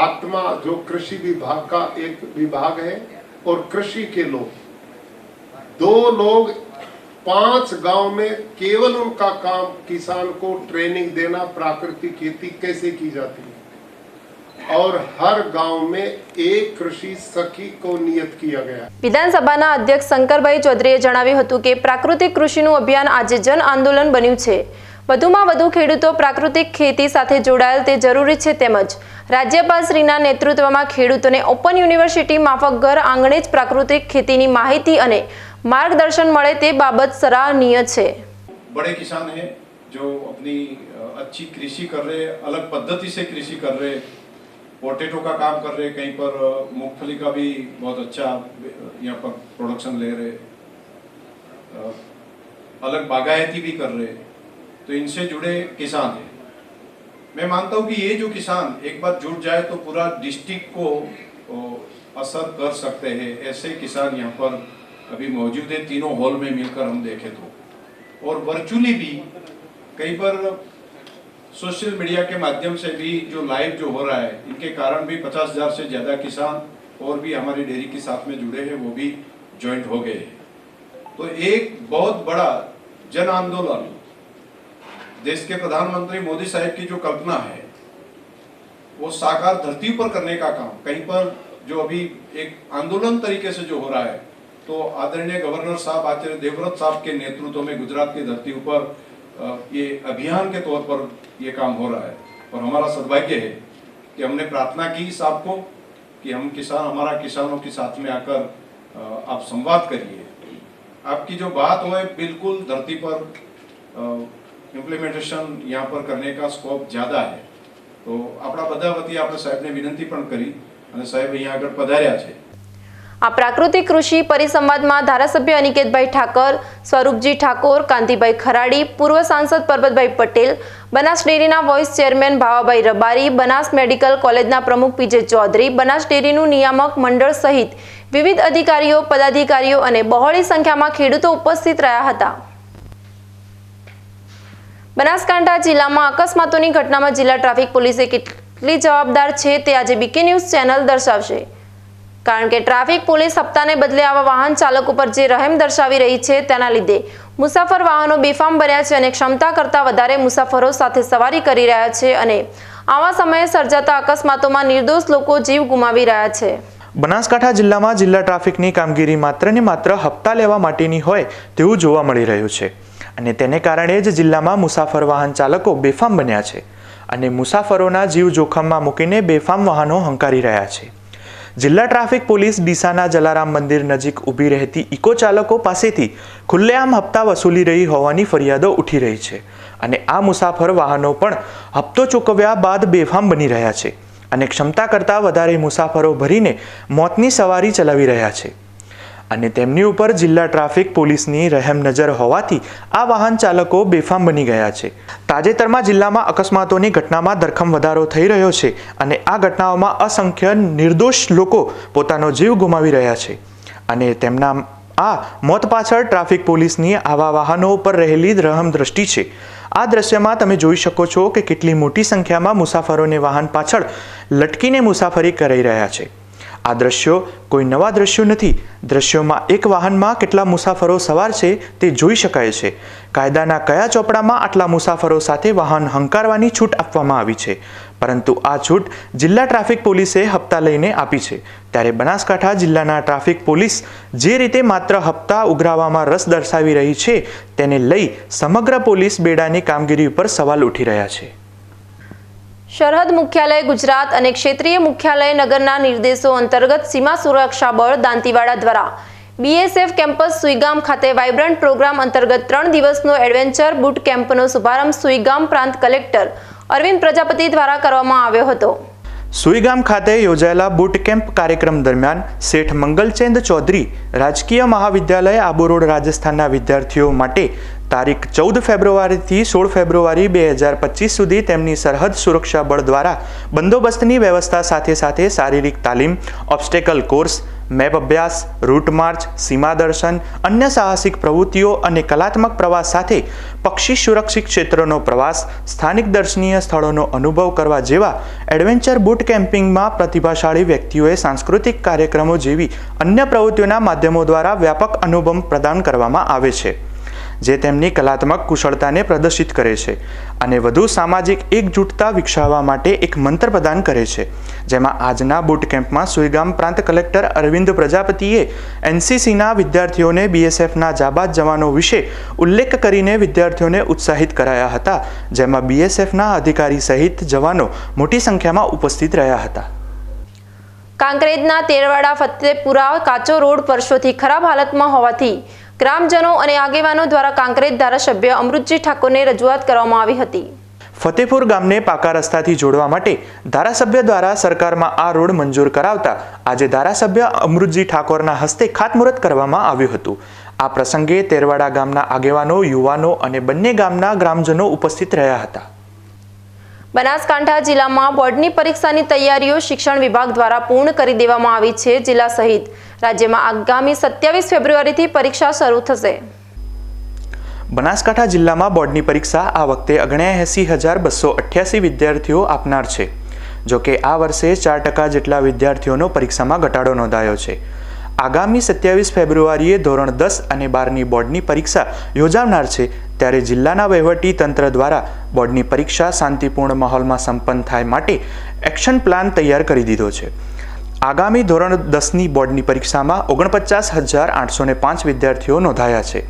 आत्मा जो कृषि विभाग का एक विभाग है और कृषि के लोग, 2 लोग 5 गांव में केवल उनका काम किसान को ट्रेनिंग देना, प्राकृतिक खेती कैसे की जाती है और हर गांव में एक कृषि सखी को नियत किया गया. વિધાનસભાના અધ્યક્ષ શંકરભાઈ ચૌધરીએ જણાવ્યું હતું કે પ્રાકૃતિક કૃષિનું અભિયાન આજે જન આંદોલન બન્યું છે. વધુમાં વધુ ખેડૂતો પ્રાકૃતિક ખેતી સાથે જોડાયેલ તે જરૂરી છે. તેમજ રાજ્યપાલશ્રીના નેતૃત્વમાં ખેડૂતોને ઓપન યુનિવર્સિટી માફક ઘર આંગણે જ પ્રાકૃતિક ખેતીની માહિતી અને માર્ગદર્શન મળે તે બાબત સરાહનીય છે. बड़े किसान हैं जो अपनी अच्छी कृषि कर रहे, अलग पद्धति से कृषि कर रहे, पोटैटो का काम कर रहे, कहीं पर मूंगफली का भी बहुत अच्छा यहाँ पर प्रोडक्शन ले रहे, अलग बागायती भी कर रहे, तो इनसे जुड़े किसान हैं. मैं मानता हूँ कि ये जो किसान एक बार जुड़ जाए तो पूरा डिस्ट्रिक्ट को असर कर सकते हैं. ऐसे किसान यहाँ पर अभी मौजूद है. तीनों हॉल में मिलकर हम देखें तो और वर्चुअली भी कहीं पर सोशल मीडिया के माध्यम से भी जो लाइव जो हो रहा है, इनके कारण भी 50,000 से ज़्यादा किसान और भी हमारी डेयरी के साथ में जुड़े हैं, वो भी ज्वाइंट हो गए हैं। तो एक बहुत बड़ा जन आंदोलन देश के प्रधानमंत्री मोदी साहब की जो कल्पना है वो साकार धरती पर करने का काम, कहीं पर जो अभी एक आंदोलन तरीके से जो हो रहा है, तो आदरणीय गवर्नर साहब आचार्य देवव्रत साहब के नेतृत्व में गुजरात की धरती ऊपर ये अभियान के तौर पर ये काम हो रहा है। और हमारा सौभाग्य है कि हमने प्रार्थना की साहब को कि हम हमारा किसानों के साथ में आकर आप संवाद करिए, आपकी जो बात हो बिल्कुल धरती पर इम्प्लीमेंटेशन यहाँ पर करने का स्कोप ज़्यादा है। तो આપણા બધા વતી આપણે સાહેબને વિનંતી પણ કરી અને સાહેબ અહીંયા આગળ પધાર્યા છે। આ પ્રાકૃતિક કૃષિ પરિસંવાદમાં ધારાસભ્ય અનિકેતભાઈ ઠાકર, સ્વરૂપજી ઠાકોર, કાંતિભાઈ ખરાડી, પૂર્વ સાંસદ પરબતભાઈ પટેલ, બનાસ ડેરીના voice chairman Bhavabhai Rabari, Banas medical કોલેજના પ્રમુખ પીજે ચૌધરી, બનાસ ડેરીનું નિયામક મંડળ સહિત વિવિધ અધિકારીઓ, પદાધિકારીઓ અને બહોળી સંખ્યામાં ખેડૂતો ઉપસ્થિત રહ્યા હતા। બનાસકાંઠા જિલ્લામાં અકસ્માતોની ઘટનામાં જિલ્લા ટ્રાફિક પોલીસે કેટલી જવાબદાર છે તે આજે બીકે ન્યૂઝ ચેનલ દર્શાવશે, કારણ કે ટ્રાફિક પોલીસ હપ્તાને બદલે આવા વાહન ચાલકો પર જે રહેમ દર્શાવી રહી છે તેના લીધે મુસાફર વાહનો બેફામ બન્યા છે અને ક્ષમતા કરતાં વધારે મુસાફરો સાથે સવારી કરી રહ્યા છે અને આવા સમયે સર્જાતા અકસ્માતોમાં નિર્દોષ લોકો જીવ ગુમાવી રહ્યા છે। બનાસકાંઠા જિલ્લામાં જિલ્લા ટ્રાફિકની કામગીરી માત્ર ને માત્ર હપ્તા લેવા માટેની હોય તેવું જોવા મળી રહ્યું છે અને તેને કારણે જ જિલ્લામાં મુસાફર વાહન ચાલકો બેફામ બન્યા છે અને મુસાફરોના જીવ જોખમમાં મૂકીને બેફામ વાહનો હંકારી રહ્યા છે। જિલ્લા ટ્રાફિક પોલીસ ડીસાના જલારામ મંદિર નજીક ઊભી રહેતી ઇકો ચાલકો પાસેથી ખુલ્લેઆમ હપ્તા વસૂલી રહી હોવાની ફરિયાદો ઉઠી રહી છે અને આ મુસાફર વાહનો પણ હપ્તો ચૂકવ્યા બાદ બેફામ બની રહ્યા છે અને ક્ષમતા કરતાં વધારે મુસાફરો ભરીને મોતની સવારી ચલાવી રહ્યા છે અને તેમની ઉપર જિલ્લા ટ્રાફિક પોલીસની રહેમ નજર હોવાથી આ વાહન ચાલકો બેફામ બની ગયા છે। તાજેતરમાં જિલ્લામાં અકસ્માતોની ઘટનામાં ધરખમ વધારો થઈ રહ્યો છે અને આ ઘટનાઓમાં અસંખ્ય નિર્દોષ લોકો પોતાનો જીવ ગુમાવી રહ્યા છે અને તેમના આ મોત પાછળ ટ્રાફિક પોલીસની આવા વાહનો ઉપર રહેલી રહમ દ્રષ્ટિ છે। આ દ્રશ્યમાં તમે જોઈ શકો છો કે કેટલી મોટી સંખ્યામાં મુસાફરોને વાહન પાછળ લટકીને મુસાફરી કરી રહ્યા છે। આ દ્રશ્યો કોઈ નવા દ્રશ્યો નથી। દ્રશ્યોમાં એક વાહનમાં કેટલા મુસાફરો સવાર છે તે જોઈ શકાય છે। કાયદાના કયા ચોપડામાં આટલા મુસાફરો સાથે વાહન હંકારવાની છૂટ આપવામાં આવી છે, પરંતુ આ છૂટ જિલ્લા ટ્રાફિક પોલીસે હપ્તા લઈને આપી છે। ત્યારે બનાસકાંઠા જિલ્લાના ટ્રાફિક પોલીસ જે રીતે માત્ર હપ્તા ઉઘરાવવામાં રસ દર્શાવી રહી છે તેને લઈ સમગ્ર પોલીસ બેડાની કામગીરી ઉપર સવાલ ઉઠી રહ્યા છે। સરહદ મુખ્યાલય ગુજરાત અને ક્ષેત્રીય મુખ્યાલય નગરના નિર્દેશો અંતર્ગત સીમા સુરક્ષા બળ દાંતીવાડા દ્વારા બીએસએફ કેમ્પસ સુઈગામ ખાતે વાઇબ્રન્ટ પ્રોગ્રામ અંતર્ગત 3 દિવસનો એડવેન્ચર બુટ કેમ્પનો શુભારંભ સુઈગામ પ્રાંત કલેક્ટર અરવિંદ પ્રજાપતિ દ્વારા કરવામાં આવ્યો હતો। સુઈગામ ખાતે યોજાયેલા બુટ કેમ્પ કાર્યક્રમ દરમિયાન શેઠ મંગલચંદ ચૌધરી રાજકીય મહાવિદ્યાલય આબુ રોડ રાજસ્થાનના વિદ્યાર્થીઓ માટે તારીખ 14 ફેબ્રુઆરીથી 16 ફેબ્રુઆરી 2025 સુધી તેમની સરહદ સુરક્ષા બળ દ્વારા બંદોબસ્તની વ્યવસ્થા સાથે સાથે શારીરિક તાલીમ, ઓબ્સ્ટેકલ કોર્સ, મેપ અભ્યાસ, રૂટ માર્ચ, સીમા દર્શન, અન્ય સાહસિક પ્રવૃત્તિઓ અને કલાત્મક પ્રવાસ સાથે પક્ષી સુરક્ષિત ક્ષેત્રોનો પ્રવાસ, સ્થાનિક દર્શનીય સ્થળોનો અનુભવ કરવા જેવા એડવેન્ચર બુટ કેમ્પિંગમાં પ્રતિભાશાળી વ્યક્તિઓએ સાંસ્કૃતિક કાર્યક્રમો જેવી અન્ય પ્રવૃત્તિઓના માધ્યમો દ્વારા વ્યાપક અનુભવ પ્રદાન કરવામાં આવે છે, જે તેમની કલાત્મક કુશળતાને પ્રદર્શિત કરે છે અને વધુ સામાજિક એકજૂટતા વિકસાવવા માટે એક મંત્ર પ્રદાન કરે છે। જેમાં આજના બુટ કેમ્પમાં સુઈગામ પ્રાંત કલેક્ટર અરવિંદ પ્રજાપતિએ એનસીસીના વિદ્યાર્થીઓને બીએસએફના જાબાઝ જવાનો વિશે ઉલ્લેખ કરીને વિદ્યાર્થીઓને ઉત્સાહિત કરાયા હતા, જેમાં બીએસએફના અધિકારી સહિત જવાનો મોટી સંખ્યામાં ઉપસ્થિત રહ્યા હતા। કાંકરેજના તેરવાડા ફતેપુરા કાચો રોડ વર્ષોથી ખરાબ હાલતમાં હોવાથી ગ્રામજનો અને આગેવાનો દ્વારા કાંકરેજ ધારાસભ્ય અમૃતજી ઠાકોરને રજૂઆત કરવામાં આવી હતી। ફતેપુર ગામને પાકા રસ્તાથી જોડવા માટે ધારાસભ્ય દ્વારા સરકારમાં આ રોડ મંજૂર કરાવતા આજે ધારાસભ્ય અમૃતજી ઠાકોરના હસ્તે ખાતમુહૂર્ત કરવામાં આવ્યું હતું। આ પ્રસંગે તેરવાડા ગામના આગેવાનો, યુવાનો અને બંને ગામના ગ્રામજનો ઉપસ્થિત રહ્યા હતા। બનાસકાંઠા જિલ્લામાં બોર્ડની પરીક્ષાની તૈયારીઓ શિક્ષણ વિભાગ દ્વારા પૂર્ણ કરી દેવામાં આવી છે। જિલ્લા સહિત રાજ્યમાં આગામી 27 ફેબ્રુઆરીથી પરીક્ષા શરૂ થશે। બનાસકાંઠા જિલ્લામાં બોર્ડની પરીક્ષા આ વખતે 79,288 વિદ્યાર્થીઓ આપનાર છે. જો કે આ વર્ષે 4% જેટલા વિદ્યાર્થીઓનો પરીક્ષામાં ઘટાડો નોંધાયો છે. આગામી 27 ફેબ્રુઆરીએ ધોરણ 10 અને 12ની બોર્ડની પરીક્ષા યોજાનાર છે, ત્યારે જિલ્લાના વહીવટી તંત્ર દ્વારા બોર્ડની પરીક્ષા શાંતિપૂર્ણ માહોલમાં સંપન્ન થાય માટે એક્શન પ્લાન તૈયાર કરી દીધો છે. આગામી ધોરણ 10ની બોર્ડની પરીક્ષામાં 49,805 વિદ્યાર્થીઓ નોંધાયા છે.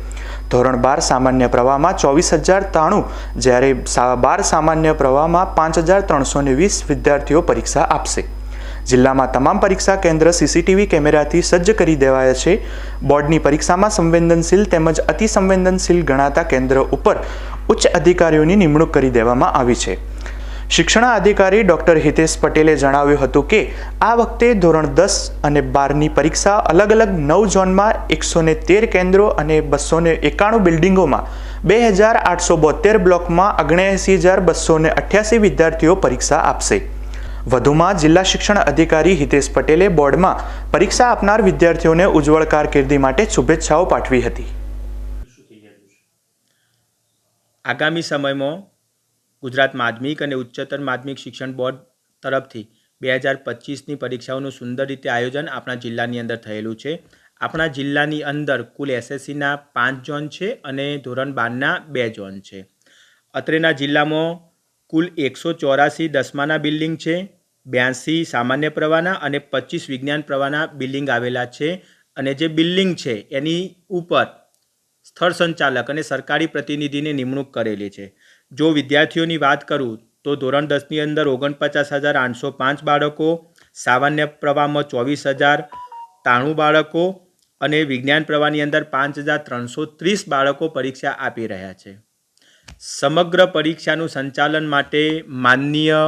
ધોરણ 12 સામાન્ય પ્રવાહમાં 24,093, જ્યારે 12 સામાન્ય પ્રવાહમાં 5,320 વિદ્યાર્થીઓ પરીક્ષા આપશે. જિલ્લામાં તમામ પરીક્ષા કેન્દ્ર સીસીટીવી કેમેરાથી સજ્જ કરી દેવાયા છે. બોર્ડની પરીક્ષામાં સંવેદનશીલ તેમજ અતિ સંવેદનશીલ ગણાતા કેન્દ્ર ઉપર ઉચ્ચ અધિકારીઓની નિમણૂક કરી દેવામાં આવી છે. શિક્ષણાધિકારી ડોક્ટર હિતેશ પટેલે જણાવ્યું હતું કે આ વખતે ધોરણ 10 અને 12ની પરીક્ષા અલગ અલગ 9 ઝોનમાં 113 કેન્દ્રો અને 291 બિલ્ડિંગોમાં 2,872 બ્લોકમાં 79,288 વિદ્યાર્થીઓ પરીક્ષા આપશે. વધુમાં જિલ્લા શિક્ષણ અધિકારી હિતેશ પટેલે બોર્ડમાં પરીક્ષા આપનાર વિદ્યાર્થીઓને ઉજ્જવળ કારકિર્દી માટે શુભેચ્છાઓ પાઠવી હતી. આગામી સમયમાં ગુજરાત માધ્યમિક અને ઉચ્ચતર માધ્યમિક શિક્ષણ બોર્ડ તરફથી 2025ની પરીક્ષાઓનું સુંદર રીતે આયોજન આપણા જિલ્લાની અંદર થયેલું છે. આપણા જિલ્લાની અંદર કુલ એસએસસીના 5 ઝોન છે અને ધોરણ 12ના 2 ઝોન છે. અત્રેના જિલ્લામાં કુલ 184 દસમાના બિલ્ડિંગ છે, 82 સામાન્ય પ્રવાહના અને 25 વિજ્ઞાન પ્રવાહના બિલ્ડિંગ આવેલા છે. અને જે બિલ્ડિંગ છે એની ઉપર સ્થળ સંચાલક અને સરકારી પ્રતિનિધિની નિમણૂક કરેલી છે. જો વિદ્યાર્થીઓની વાત કરું તો ધોરણ 10ની અંદર 49,805 બાળકો, સામાન્ય પ્રવાહમાં 24,093 બાળકો અને વિજ્ઞાન પ્રવાહની અંદર 5,330 બાળકો પરીક્ષા આપી રહ્યા છે. સમગ્ર પરીક્ષાનું સંચાલન માટે માનનીય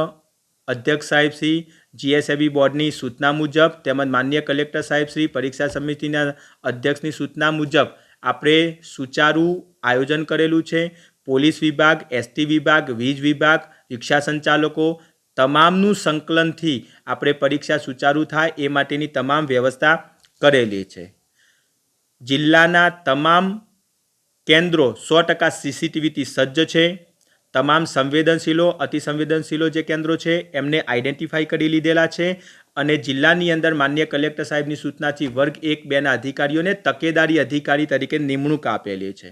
અધ્યક્ષ સાહેબ શ્રી જીએસએબી બોર્ડની સૂચના મુજબ તેમજ માનનીય કલેક્ટર સાહેબ શ્રી પરીક્ષા સમિતિના અધ્યક્ષની સૂચના મુજબ આપણે સુચારું આયોજન કરેલું છે. પોલીસ વિભાગ, એસટી વિભાગ, વીજ વિભાગ, રિક્ષા સંચાલકો તમામનું સંકલનથી આપણે પરીક્ષા સુચારું થાય એ માટેની તમામ વ્યવસ્થા કરેલી છે. જિલ્લાના તમામ કેન્દ્રો 100% સીસીટીવીથી સજ્જ છે. તમામ સંવેદનશીલો અતિ સંવેદનશીલો જે કેન્દ્રો છે એમને આઈડેન્ટિફાઈ કરી લીધેલા છે અને જિલ્લાની અંદર માનનીય કલેક્ટર સાહેબની સૂચનાથી વર્ગ 1-2ના અધિકારીઓને તકેદારી અધિકારી તરીકે નિમણૂક આપેલી છે.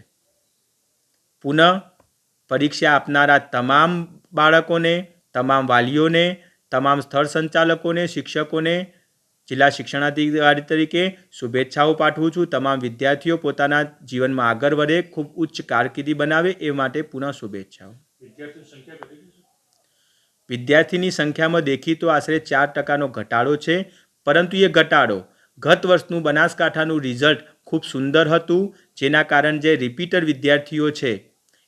પુનઃ પરીક્ષા આપનારા તમામ બાળકોને, તમામ વાલીઓને, તમામ સ્થળ સંચાલકોને, શિક્ષકોને જિલ્લા શિક્ષણાધિકારી તરીકે શુભેચ્છાઓ પાઠવું છું. તમામ વિદ્યાર્થીઓ પોતાના જીવનમાં આગળ વધે, ખૂબ ઉચ્ચ કારકિર્દી બનાવે એ માટે પુનઃ શુભેચ્છાઓ. વિદ્યાર્થીની સંખ્યામાં દેખીતો આશરે 4%નો ઘટાડો છે, પરંતુ એ ઘટાડો ગત વર્ષનું બનાસકાંઠાનું રિઝલ્ટ ખૂબ સુંદર હતું, જેના કારણે જે રિપીટર વિદ્યાર્થીઓ છે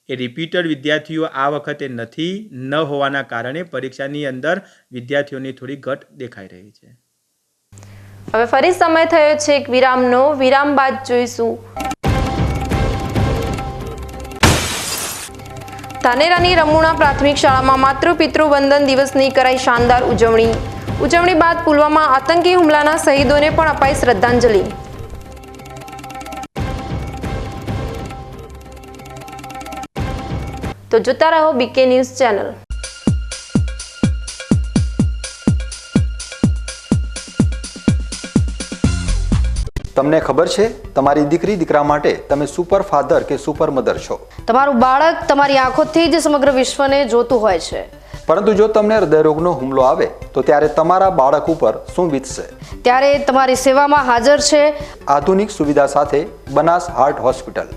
એ રિપીટર વિદ્યાર્થીઓ આ વખતે નથી. ન હોવાના કારણે પરીક્ષાની અંદર વિદ્યાર્થીઓની થોડી ઘટ દેખાઈ રહી છે. હવે ફરી સમય થયો છે એક વિરામનો. વિરામ બાદ જોઈશું ધાનેરાની રમુણા પ્રાથમિક શાળામાં માતૃપિતૃ વંદન દિવસની કરાઈ શાનદાર ઉજવણી બાદ પુલવામા આતંકી હુમલાના શહીદોને પણ અપાઈ શ્રદ્ધાંજલિ. તો જોતા રહો બીકે ન્યૂઝ ચેનલ. તમને ખબર છે તમારી દીકરી દીકરા માટે તમે સુપર ફાધર કે સુપર મધર છો. તમારું બાળક તમારી આંખોથી જ સમગ્ર વિશ્વને જોતું હોય છે. પરંતુ જો તમને હૃદયરોગનો હુમલો આવે તો ત્યારે તમારા બાળક ઉપર શું વીતશે? ત્યારે તમારી સેવામાં હાજર છે આધુનિક સુવિધા સાથે બનાસ હાર્ટ હોસ્પિટલ,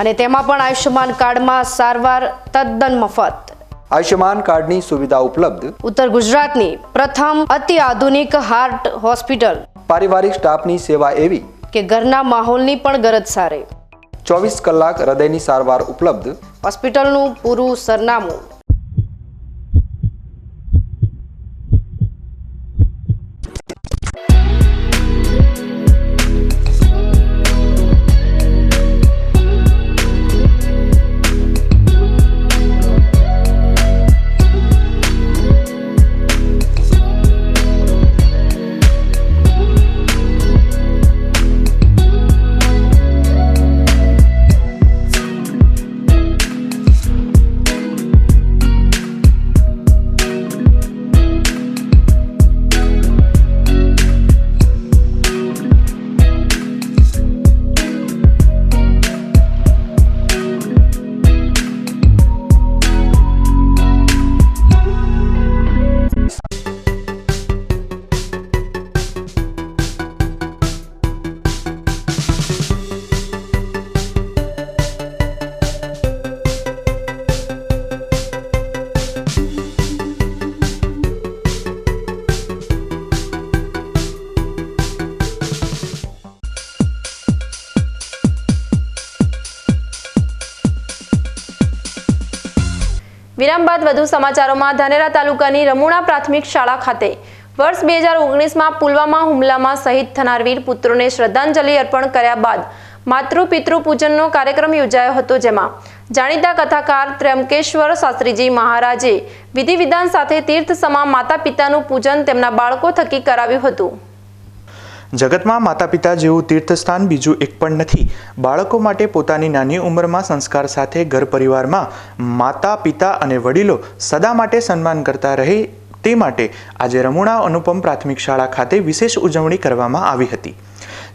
અને તેમાં પણ આયુષ્યમાન કાર્ડમાં સારવાર તદ્દન મફત. આયુષ્યમાન કાર્ડની સુવિધા ઉપલબ્ધ ઉત્તર ગુજરાતની પ્રથમ અતિ આધુનિક હાર્ટ હોસ્પિટલ. પારિવારિક સ્ટાફની સેવા એવી કે ઘરના માહોલની પણ ગરજ સારી. 24 કલાક હૃદયની સારવાર ઉપલબ્ધ. હોસ્પિટલનું પૂરું સરનામું વિરામ બાદ વધુ સમાચારોમાં ધાનેરા તાલુકાની રમુણા પ્રાથમિક શાળા ખાતે વર્ષ 2019માં પુલવામા હુમલામાં શહીદ થનાર વીર પુત્રોને શ્રદ્ધાંજલિ અર્પણ કર્યા બાદ માતૃ પિતૃ પૂજનનો કાર્યક્રમ યોજાયો હતો, જેમાં જાણીતા કથાકાર ત્ર્યંબકેશ્વર શાસ્ત્રીજી મહારાજે વિધિ વિધાન સાથે તીર્થ સમા માતા પિતાનું પૂજન તેમના બાળકો થકી કરાવ્યું હતું. જગતમાં માતા પિતા જેવું તીર્થસ્થાન બીજું એક પણ નથી. બાળકો માટે પોતાની નાની ઉંમરમાં સંસ્કાર સાથે ઘર પરિવારમાં માતા પિતા અને વડીલો સદા માટે સન્માન કરતા રહે તે માટે આજે રમુણા અનુપમ પ્રાથમિક શાળા ખાતે વિશેષ ઉજવણી કરવામાં આવી હતી,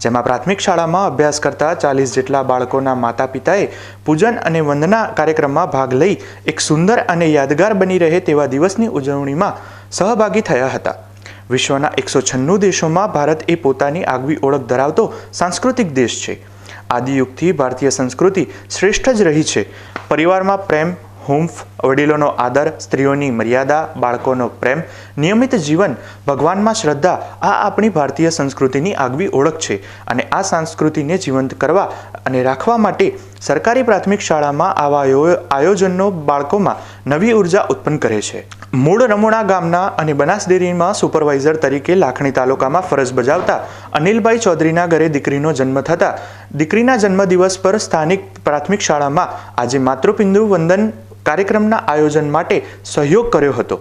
જેમાં પ્રાથમિક શાળામાં અભ્યાસ કરતા 40 જેટલા બાળકોના માતા પિતાએ પૂજન અને વંદના કાર્યક્રમમાં ભાગ લઈ એક સુંદર અને યાદગાર બની રહે તેવા દિવસની ઉજવણીમાં સહભાગી થયા હતા. વિશ્વના 196 દેશોમાં ભારત એ પોતાની આગવી ઓળખ ધરાવતો સાંસ્કૃતિક દેશ છે. આદિયુગથી ભારતીય સંસ્કૃતિ શ્રેષ્ઠ જ રહી છે. પરિવારમાં પ્રેમ, હુંફ, વડીલોનો આદર, સ્ત્રીઓની મર્યાદા, બાળકોનો પ્રેમ, નિયમિત જીવન, ભગવાનમાં શ્રદ્ધા આ આપણી ભારતીય સંસ્કૃતિની આગવી ઓળખ છે અને આ સંસ્કૃતિને જીવંત કરવા અને રાખવા માટે સરકારી પ્રાથમિક શાળામાં આવા આયોજનો બાળકોમાં નવી ઉર્જા ઉત્પન્ન કરે છે. મૂળ રમુણા ગામના અને બનાસ ડેરીમાં સુપરવાઇઝર તરીકે લાખણી તાલુકામાં ફરજ બજાવતા અનિલભાઈ ચૌધરીના ઘરે દીકરીનો જન્મ થતાં દીકરીના જન્મદિવસ પર સ્થાનિક પ્રાથમિક શાળામાં આજે માતૃપિતૃ વંદન કાર્યક્રમના આયોજન માટે સહયોગ કર્યો હતો,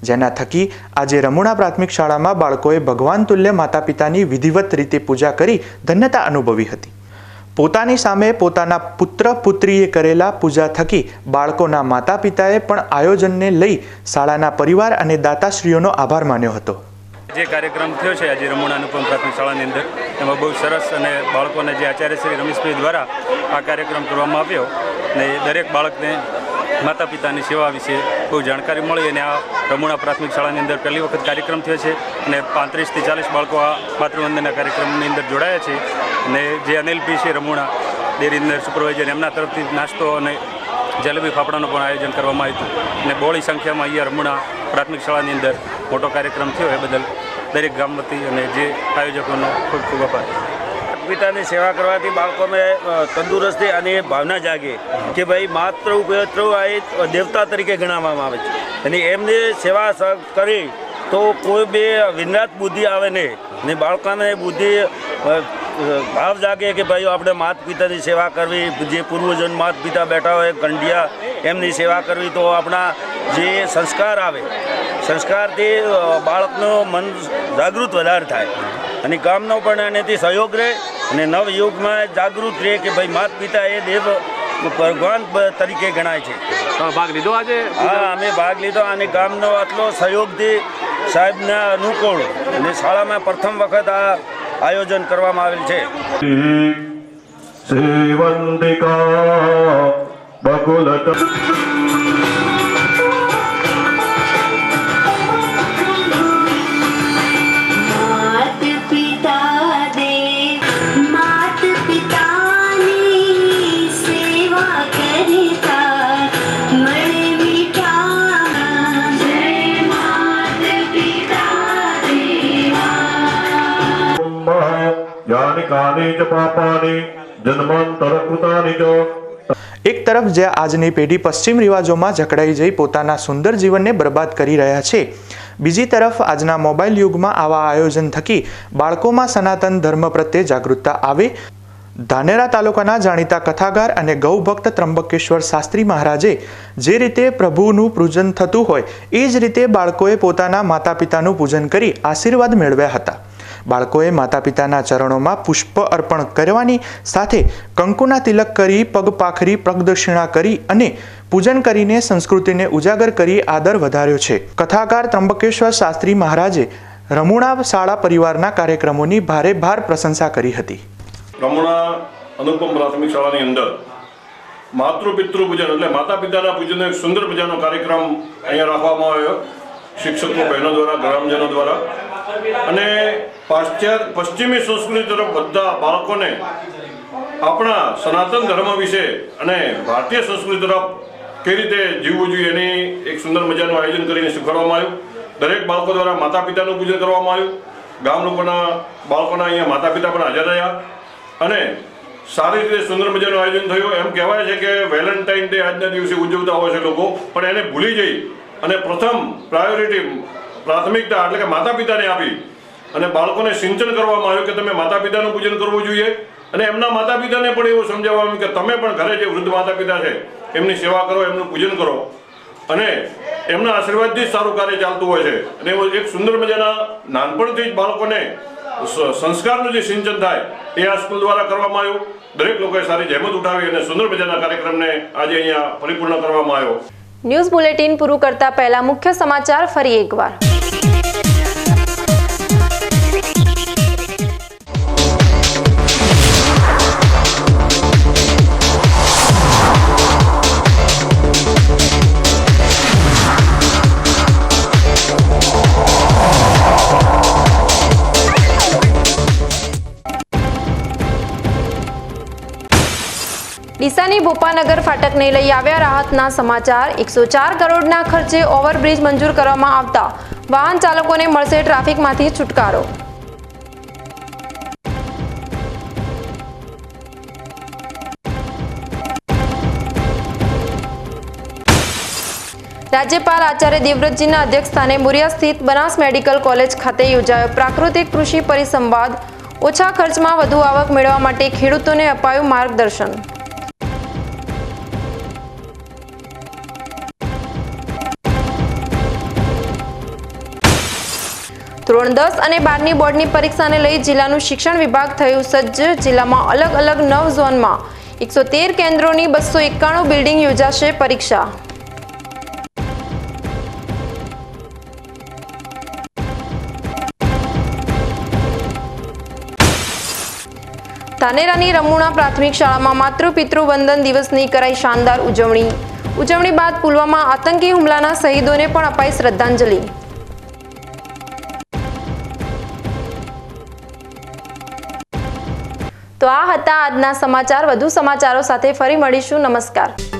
જેના થકી આજે રમુણા પ્રાથમિક શાળામાં બાળકોએ ભગવાન તુલ્ય માતા પિતાની વિધિવત રીતે પૂજા કરી ધન્યતા અનુભવી હતી. પોતાની સામે પોતાના પુત્ર પુત્રીએ કરેલા પૂજા થકી બાળકોના માતા પિતાએ પણ આયોજનને લઈ શાળાના પરિવાર અને દાતાશ્રીઓનો આભાર માન્યો હતો. જે કાર્યક્રમ થયો છે આજે રમુણા અનુપમ પ્રાથમિક શાળાની અંદર, એમાં બહુ સરસ અને બાળકોને જે આચાર્ય શ્રી રમેશભાઈ દ્વારા આ કાર્યક્રમ કરવામાં આવ્યો અને દરેક બાળકને માતા પિતાની સેવા વિશે બહુ જાણકારી મળી અને આ રમુણા પ્રાથમિક શાળાની અંદર પહેલી વખત કાર્યક્રમ થયો છે અને 35 થી 40 બાળકો આ માતૃવંદનના કાર્યક્રમની અંદર જોડાયા છે. અને જે અનિલભાઈ છે રમુણા ડેરી અંદર સુપરવાઇઝર, એમના તરફથી નાસ્તો અને જલેબી ફાફડાનું પણ આયોજન કરવામાં આવ્યું હતું અને બહોળી સંખ્યામાં અહીંયા રમુણા પ્રાથમિક શાળાની અંદર મોટો કાર્યક્રમ થયો. એ બદલ દરેક ગામ વતી અને જે આયોજકોનો ખૂબ ખૂબ આભાર. પિતાની સેવા કરવાથી બાળકોને તંદુરસ્તી અને ભાવના જાગે કે ભાઈ માતૃ પિતૃ એ દેવતા તરીકે ગણવામાં આવે છે અને એમની સેવા કરી તો કોઈ બે વિનાત બુદ્ધિ આવે નહીં ને બાળકોને બુદ્ધિ ભાવ જાગે કે ભાઈ આપણે માતા પિતાની સેવા કરવી, જે પૂર્વજન માતા પિતા બેઠા હોય કંડિયા એમની સેવા કરવી તો આપણા જે સંસ્કાર આવે, સંસ્કારથી બાળકનું મન જાગૃત વધારે થાય અને ગામનો પણ એનાથી સહયોગ રહે અને નવયુગમાં જાગૃત રહે કે ભાઈ માતા પિતા એ દેવ ભગવાન તરીકે ગણાય છે. ભાગ લીધો આજે? હા, અમે ભાગ લીધો અને ગામનો આટલો સહયોગથી સાહેબના અનુકૂળ અને શાળામાં પ્રથમ વખત આ આયોજન કરવામાં આવેલ છે. એક તરફ જ્યાં આજની પેઢી પશ્ચિમ રિવાજોમાં જકડાઈ જઈ પોતાના સુંદર જીવનને બરબાદ કરી રહ્યા છે, બીજી તરફ આજના મોબાઈલ યુગમાં આવા આયોજન થકી બાળકોમાં સનાતન ધર્મ પ્રત્યે જાગૃતતા આવે. ધાનેરા તાલુકાના જાણીતા કથાકાર અને ગૌભક્ત ત્ર્યંબકેશ્વર શાસ્ત્રી મહારાજે જે રીતે પ્રભુનું પૂજન થતું હોય એ જ રીતે બાળકોએ પોતાના માતા પિતાનું પૂજન કરી આશીર્વાદ મેળવ્યા હતા. બાળકોએ માતા પિતાના ચરણોમાં પુષ્પ અર્પણ કરવાની સાથે કંકુના તિલક કરી, પગ પાખરી પ્રદક્ષિણા કરી અને પૂજન કરીને સંસ્કૃતિને ઉજાગર કરી આદર વધાર્યો છે. કથાકાર ત્ર્યંબકેશ્વર શાસ્ત્રી મહારાજે રમુણા શાળા પરિવારના કાર્યક્રમોની ભારે પ્રશંસા કરી હતી. રમુણા અનુપમ પ્રાથમિક શાળાની અંદર માતૃપિતૃ પૂજન એટલે માતા પિતાના પૂજનનો એક સુંદર મજાનો કાર્યક્રમ અહીંયા રાખવામાં આવ્યો શિક્ષકો બહેનો દ્વારા, ગ્રામજનો દ્વારા અને પશ્ચિમી સંસ્કૃતિ તરફ બધા બાળકોને આપણા સનાતન ધર્મ વિશે અને ભારતીય સંસ્કૃતિ તરફ કઈ રીતે જીવવું જોઈએ એની એક સુંદર મજાનું આયોજન કરીને શીખવાડવામાં આવ્યું. દરેક બાળકો દ્વારા માતા પિતાનું પૂજન કરવામાં આવ્યું. ગામ લોકોના બાળકોના અહીંયા માતા પિતા પણ હાજર રહ્યા અને સારી રીતે સુંદર મજાનું આયોજન થયું. એમ કહેવાય છે કે વેલેન્ટાઇન ડે આજના દિવસે ઉજવતા હોય છે લોકો, પણ એને ભૂલી જઈ અને પ્રથમ પ્રાથમિકતા એટલે કે માતા પિતાને આપી અને બાળકોને સિંચન કરવામાં આવ્યું કે તમે માતા પિતાનું પૂજન કરવું જોઈએ અને એમના માતા પિતાને પણ એવું સમજાવવામાં આવ્યું કે તમે પણ ઘરે જે વૃદ્ધ માતા પિતા છે એમની સેવા કરો, એમનું પૂજન કરો અને એમના આશીર્વાદથી જ સારું કાર્ય ચાલતું હોય છે. અને એક સુંદર મજાના નાનપણથી જ બાળકોને સંસ્કારનું જે સિંચન થાય એ આ સ્કૂલ દ્વારા કરવામાં આવ્યું. દરેક લોકોએ સારી જહેમત ઉઠાવી અને સુંદર મજાના કાર્યક્રમને આજે અહીંયા પરિપૂર્ણ કરવામાં આવ્યો. ન્યૂઝ બુલેટિન પૂરું કરતા પહેલા મુખ્ય સમાચાર ફરી એકવાર. ડીસાની ભોપાનગર ફાટકને લઈ આવ્યા રાહતના સમાચાર. 104 કરોડના ખર્ચે ઓવરબ્રિજ મંજૂર કરવામાં આવતા વાહન ચાલકોને મળશે ટ્રાફિકમાંથી છુટકારો. રાજ્યપાલ આચાર્ય દેવવ્રતજીના અધ્યક્ષસ્થાને મોરિયા સ્થિત બનાસ મેડિકલ કોલેજ ખાતે યોજાયો પ્રાકૃતિક કૃષિ પરિસંવાદ. ઓછા ખર્ચમાં વધુ આવક મેળવવા માટે ખેડૂતોને અપાયું માર્ગદર્શન. ધોરણ 10 અને 12ની બોર્ડની પરીક્ષાને લઈ જિલ્લાનું શિક્ષણ વિભાગ થયું સજ્જ. જિલ્લામાં અલગ અલગ 9 ઝોનમાં 113 કેન્દ્રોની 291 બિલ્ડિંગ યોજાશે પરીક્ષા. ધાનેરાની રમુણા પ્રાથમિક શાળામાં માતૃપિતૃ વંદન દિવસની કરાઈ શાનદાર ઉજવણી બાદ પુલવામા આતંકી હુમલાના શહીદોને પણ અપાઈ શ્રદ્ધાંજલિ. તો આ હતા આજના સમાચાર. વધુ સમાચારો સાથે ફરી મળીશું. નમસ્કાર.